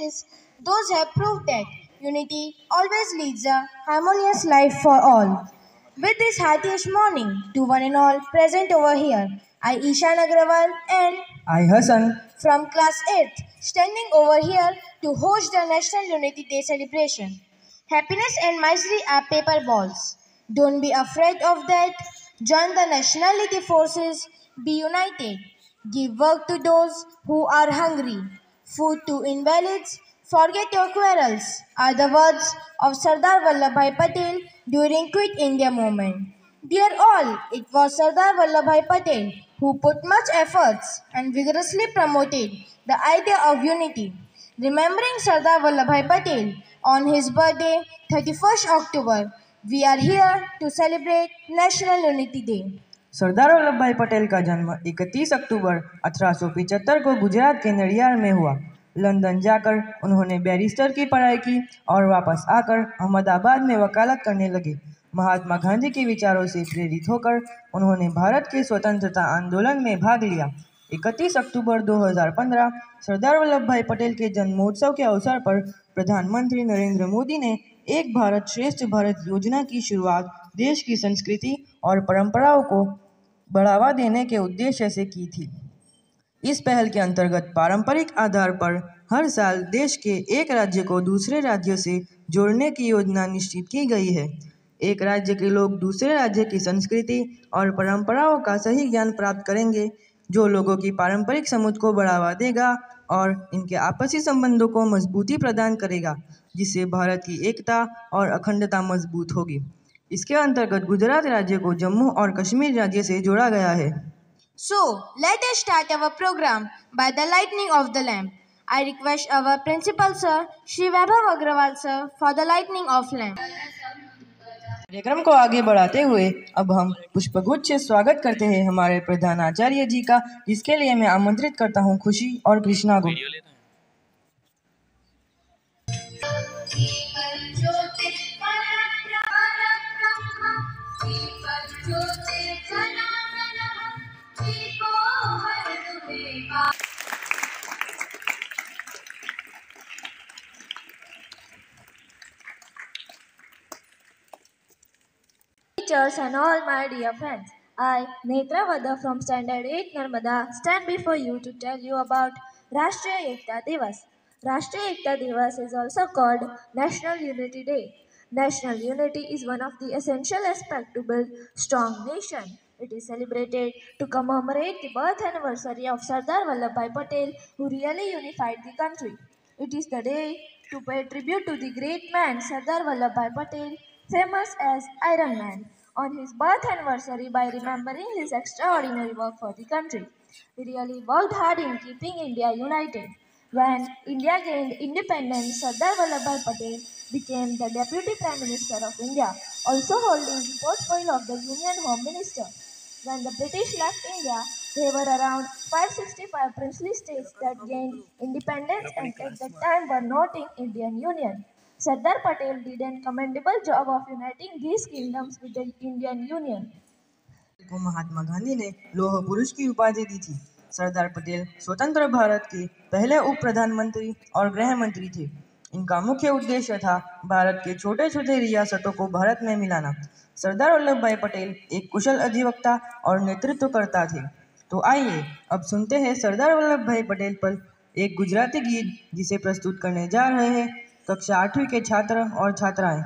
experiences, those have proved that unity always leads a harmonious life for all. With this heartiest morning to one and all present over here, I Ishan Agrawal and I Hassan from class 8th standing over here to host the National Unity Day celebration. Happiness and misery are paper balls. Don't be afraid of that. Join the nationality forces. Be united. Give work to those who are hungry. Food to invalids. Forget your quarrels are the words of Sardar Vallabhbhai Patel during Quit India movement. Dear all, it was Sardar Vallabhbhai Patel who put much efforts and vigorously promoted the idea of unity. Remembering Sardar Vallabhbhai Patel on his birthday, 31st October, we are here to celebrate National Unity Day. Sardar Vallabh भाई पटेल का जन्म 31 अक्टूबर 1875 को गुजरात के नडियाद में हुआ। London जाकर उन्होंने barrister की पढ़ाई की और वापस आकर अहमदाबाद में वकालत करने लगे। महात्मा गांधी के विचारों से प्रेरित होकर उन्होंने भारत के स्वतंत्रता आंदोलन में भाग लिया। 31 अक्टूबर 2015 सरदार वल्लभ भाई पटेल के जन्मोत्सव के अवसर पर प्रधानमंत्री नरेंद्र मोदी ने एक भारत श्रेष्ठ भारत योजना की शुरुआत देश की संस्कृति और परंपराओं को बढ़ावा देने के उद्देश्य से की थी। इस पहल के अंतर्गत पारंपरिक आधार पर हर साल देश के एक राज्य को दूसरे राज्य से जोड़ने की योजना निश्चित की गई है। एक राज्य के लोग दूसरे राज्य की संस्कृति और परंपराओं का सही ज्ञान प्राप्त करेंगे, जो लोगों की पारंपरिक समझ को बढ़ावा देगा और इनके आपसी संबंधों को मजबूती प्रदान करेगा, जिससे भारत की एकता और अखंडता मजबूत होगी। इसके अंतर्गत गुजरात राज्य को जम्मू और कश्मीर राज्य से जोड़ा गया है। So, let us start our program by the lighting of the lamp. I request our principal sir, Shri Vaibhav Agrawal sir, for the lighting of lamp. कार्यक्रम को आगे बढ़ाते हुए अब हम पुष्पगुच्छ से स्वागत करते हैं हमारे प्रधान आचार्य जी का, जिसके लिए मैं आमंत्रित करता हूं खुशी और कृष्णा को। Teachers and all my dear friends, I, Netra Vada from Standard 8 Narmada, stand before you to tell you about Rashtriya Ekta Divas. Rashtriya Ekta Divas is also called National Unity Day. National unity is one of the essential aspects to build strong nation. It is celebrated to commemorate the birth anniversary of Sardar Vallabhbhai Patel, who really unified the country. It is the day to pay tribute to the great man Sardar Vallabhbhai Patel, famous as Iron Man, on his birth anniversary by remembering his extraordinary work for the country. He really worked hard in keeping India united. When India gained independence, Sardar Vallabhbhai Patel became the Deputy Prime Minister of India, also holding the portfolio of the Union Home Minister. When the British left India, there were around 565 princely states that gained independence and at that time were not in Indian Union. Sardar Patel did a commendable job of uniting these kingdoms with the Indian Union. को महात्मा गांधी ने लौह पुरुष की उपाधि दी थी। सरदार पटेल स्वतंत्र भारत के पहले उप प्रधानमंत्री और गृह मंत्री थे। इनका मुख्य उद्देश्य था भारत के छोटे छोटे रियासतों को भारत में मिलाना। सरदार वल्लभ भाई पटेल एक कुशल अधिवक्ता और नेतृत्वकर्ता थे। तो आइए अब सुनते हैं सरदार वल्लभ भाई पटेल पर एक गुजराती गीत, जिसे प्रस्तुत करने जा रहे हैं कक्षा 8वीं के छात्र और छात्राएं।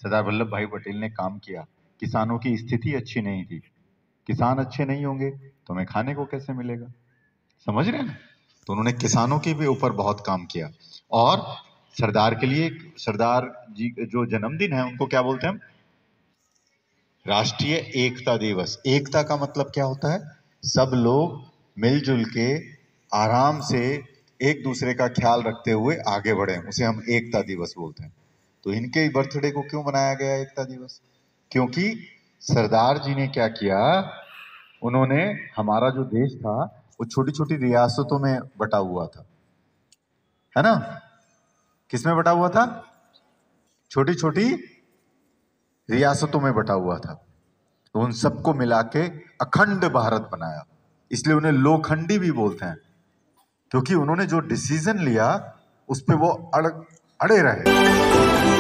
सरदार वल्लभ भाई पटेल ने काम किया। किसानों की स्थिति अच्छी नहीं थी, किसान अच्छे नहीं होंगे तो हमें खाने को कैसे मिलेगा, समझ रहे हैं ना। तो उन्होंने किसानों के भी ऊपर बहुत काम किया। और सरदार के लिए, सरदार जी जो जन्मदिन है उनको क्या बोलते हैं हम? राष्ट्रीय एकता दिवस। एकता का मतलब क्या होता है? सब लोग मिलजुल के आराम से एक दूसरे का ख्याल रखते हुए आगे बढ़े, उसे हम एकता दिवस बोलते हैं। तो इनके बर्थडे को क्यों मनाया गया एकता दिवस? क्योंकि सरदार जी ने क्या किया, उन्होंने हमारा जो देश था वो छोटी छोटी रियासतों में बटा हुआ था, है ना। किसमें बटा हुआ था? छोटी छोटी रियासतों में बटा हुआ था। तो उन सबको मिला के अखंड भारत बनाया। इसलिए उन्हें लोखंडी भी बोलते हैं, क्योंकि उन्होंने जो डिसीजन लिया उस पे वो अड़े रहे।